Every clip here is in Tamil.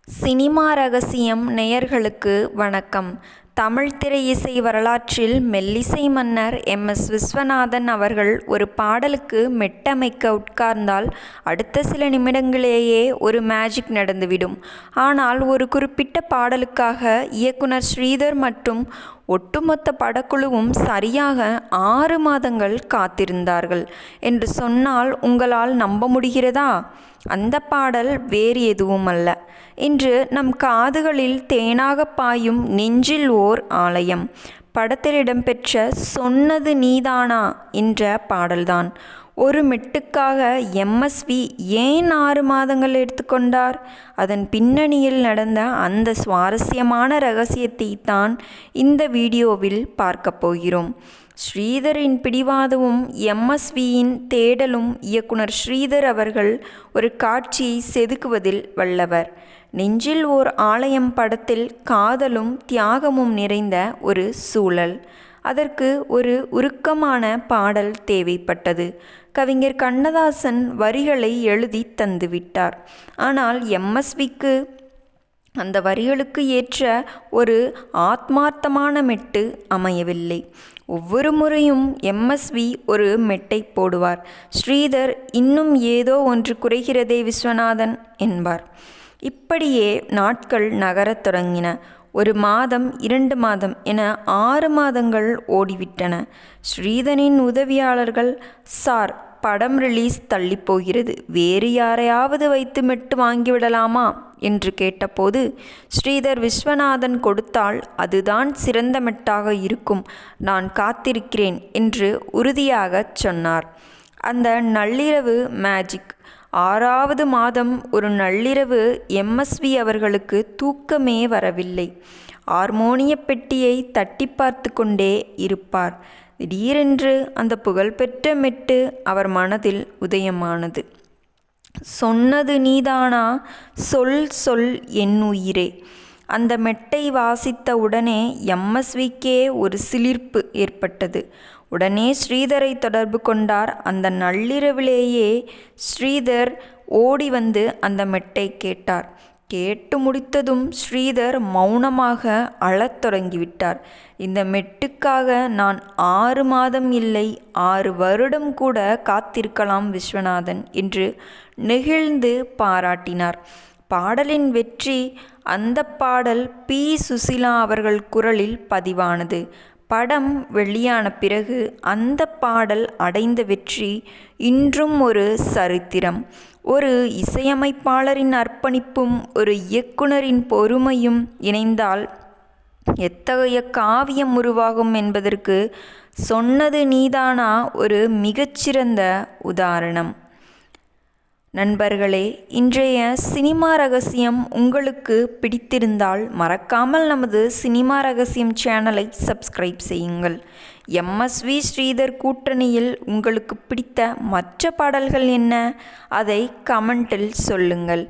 சினிமா ரகசியம் நேயர்களுக்கு வணக்கம். தமிழ் திரை இசை வரலாற்றில் மெல்லிசை மன்னர் எம்.எஸ். விஸ்வநாதன் அவர்கள் ஒரு பாடலுக்கு மெட்டமைக்க உட்கார்ந்தால் அடுத்த சில நிமிடங்களேயே ஒரு மேஜிக் நடந்துவிடும். ஆனால் ஒரு குறிப்பிட்ட பாடலுக்காக இயக்குனர் ஸ்ரீதர் மற்றும் ஒட்டுமொத்த படக்குழுவும் சரியாக 6 மாதங்கள் காத்திருந்தார்கள் என்று சொன்னால் உங்களால் நம்ப முடிகிறதா? அந்த பாடல் வேறு எதுவும் அல்ல, இன்று நம் காதுகளில் தேனாக பாயும் நெஞ்சில் ஓர் ஆலயம் படத்தில் இடம்பெற்ற சொன்னது நீதானா என்ற பாடல்தான். ஒரு மெட்டுக்காக எம்எஸ்வி ஏன் 6 மாதங்கள் எடுத்துக்கொண்டார்? அதன் பின்னணியில் நடந்த அந்த சுவாரஸ்யமான ரகசியத்தை தான் இந்த வீடியோவில் பார்க்க போகிறோம். ஸ்ரீதரின் பிடிவாதமும் எம்எஸ்வியின் தேடலும். இயக்குனர் ஸ்ரீதர் அவர்கள் ஒரு காட்சியை செதுக்குவதில் வல்லவர். நெஞ்சில் ஓர் ஆலயம் படத்தில் காதலும் தியாகமும் நிறைந்த ஒரு சூழல். அதற்கு ஒரு உருக்கமான பாடல் தேவைப்பட்டது. கவிஞர் கண்ணதாசன் வரிகளை எழுதி தந்துவிட்டார். ஆனால் எம்எஸ்விக்கு அந்த வரிகளுக்கு ஏற்ற ஒரு ஆத்மார்த்தமான மெட்டு அமையவில்லை. ஒவ்வொரு முறையும் எம்எஸ்வி ஒரு மெட்டை போடுவார். ஸ்ரீதர் இன்னும் ஏதோ ஒன்று குறைகிறதே விஸ்வநாதன் என்பார். இப்படியே நாட்கள் நகரத் தொடங்கின. 1 மாதம், 2 மாதம் என 6 மாதங்கள் ஓடிவிட்டன. ஸ்ரீதரின் உதவியாளர்கள், சார், படம் ரிலீஸ் தள்ளிப்போகிறது, வேறு யாரையாவது வைத்து மெட்டு வாங்கிவிடலாமா என்று கேட்டபோது ஸ்ரீதர் விஸ்வநாதன் கொடுத்தால் அதுதான் சிறந்த மெட்டாக இருக்கும், நான் காத்திருக்கிறேன் என்று உறுதியாகச் சொன்னார். அந்த நள்ளிரவு மேஜிக். 6வது மாதம் ஒரு நள்ளிரவு எம்எஸ்வி அவர்களுக்கு தூக்கமே வரவில்லை. ஹார்மோனிய பெட்டியை தட்டி பார்த்து கொண்டே இருப்பார். திடீரென்று அந்த புகழ்பெற்ற மெட்டு அவர் மனதில் உதயமானது. சொன்னது நீதானா, சொல் சொல் என் உயிரே. அந்த மெட்டை வாசித்த உடனே எம்எஸ்விக்கே ஒரு சிலிர்ப்பு ஏற்பட்டது. உடனே ஸ்ரீதரை தொடர்பு கொண்டார். அந்த நள்ளிரவிலேயே ஸ்ரீதர் ஓடி வந்து அந்த மெட்டை கேட்டார். கேட்டு முடித்ததும் ஸ்ரீதர் மௌனமாக அழத் தொடங்கிவிட்டார். இந்த மெட்டுக்காக நான் 6 மாதம் இல்லை, 6 வருடம் கூட காத்திருக்கலாம் விஸ்வநாதன் என்று நெகிழ்ந்து பாராட்டினார். பாடலின் வெற்றி. அந்த பாடல் பி. சுசீலா அவர்கள் குரலில் பதிவானது. படம் வெளியான பிறகு அந்த பாடல் அடைந்த வெற்றி இன்றும் ஒரு சரித்திரம். ஒரு இசையமைப்பாளரின் அர்ப்பணிப்பும் ஒரு இயக்குனரின் பொறுமையும் இணைந்தால் எத்தகைய காவியம் உருவாகும் என்பதற்கு சொன்னது நீதானா ஒரு மிகச்சிறந்த உதாரணம். நண்பர்களே, இன்றைய சினிமா ரகசியம் உங்களுக்கு பிடித்திருந்தால் மறக்காமல் நமது சினிமா ரகசியம் சேனலை சப்ஸ்கிரைப் செய்யுங்கள். எம்எஸ்வி ஸ்ரீதர் கூட்டணியில் உங்களுக்கு பிடித்த மற்ற பாடல்கள் என்ன? அதை கமெண்டில் சொல்லுங்கள்.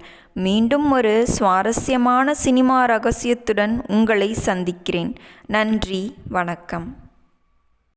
மீண்டும் ஒரு சுவாரஸ்யமான சினிமா ரகசியத்துடன் உங்களை சந்திக்கிறேன். நன்றி, வணக்கம்.